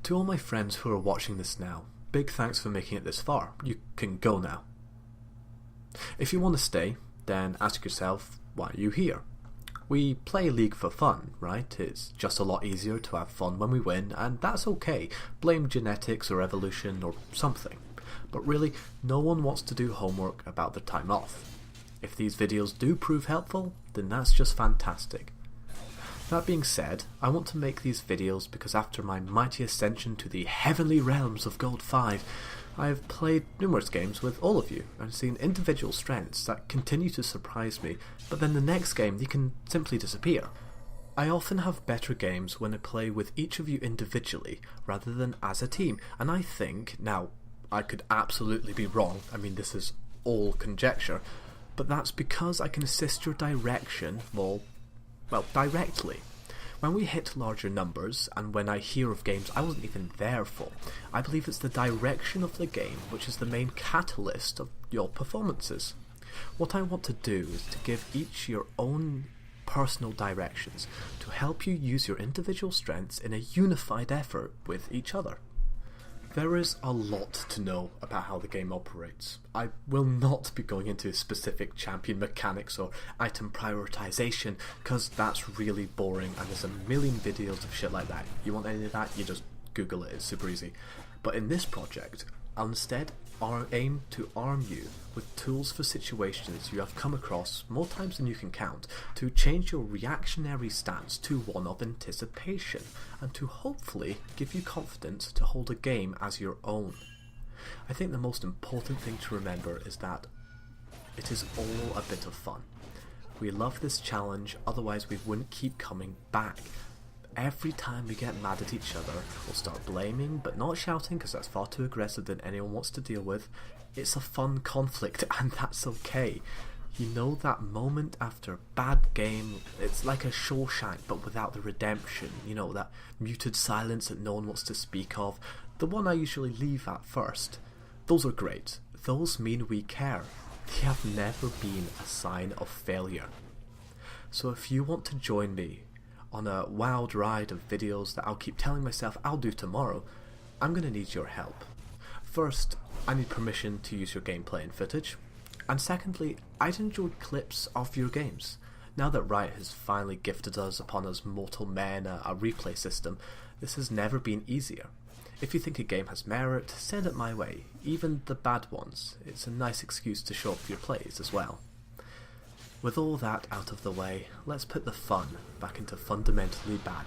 To all my friends who are watching this now, big thanks for making it this far. You can go now. If you want to stay, then ask yourself, why are you here? We play League for fun, right? It's just a lot easier to have fun when we win, and that's okay. Blame genetics or evolution or something. But really, no one wants to do homework about their time off. If these videos do prove helpful, then that's just fantastic. That being said, I want to make these videos because after my mighty ascension to the heavenly realms of Gold 5, I have played numerous games with all of you and seen individual strengths that continue to surprise me, but then the next game they can simply disappear. I often have better games when I play with each of you individually rather than as a team, and I think, now I could absolutely be wrong, I mean this is all conjecture, but that's because I can assist your direction more, well, directly. When we hit larger numbers, and when I hear of games I wasn't even there for, I believe it's the direction of the game which is the main catalyst of your performances. What I want to do is to give each your own personal directions to help you use your individual strengths in a unified effort with each other. There is a lot to know about how the game operates. I will not be going into specific champion mechanics or item prioritization because that's really boring and there's a million videos of shit like that. You want any of that, you just Google it, it's super easy. But in this project, I'll instead aim to arm you with tools for situations you have come across more times than you can count to change your reactionary stance to one of anticipation and to hopefully give you confidence to hold a game as your own. I think the most important thing to remember is that it is all a bit of fun. We love this challenge, otherwise we wouldn't keep coming back. Every time we get mad at each other, we'll start blaming, but not shouting because that's far too aggressive than anyone wants to deal with. It's a fun conflict and that's okay. You know that moment after a bad game, it's like a Shawshank but without the redemption. You know, that muted silence that no one wants to speak of. The one I usually leave at first. Those are great. Those mean we care. They have never been a sign of failure. So if you want to join me on a wild ride of videos that I'll keep telling myself I'll do tomorrow, I'm going to need your help. First, I need permission to use your gameplay and footage, and secondly, I'd enjoy clips of your games. Now that Riot has finally gifted us upon us mortal men a replay system, this has never been easier. If you think a game has merit, send it my way, even the bad ones. It's a nice excuse to show off your plays as well. With all that out of the way, let's put the fun back into fundamentally bad.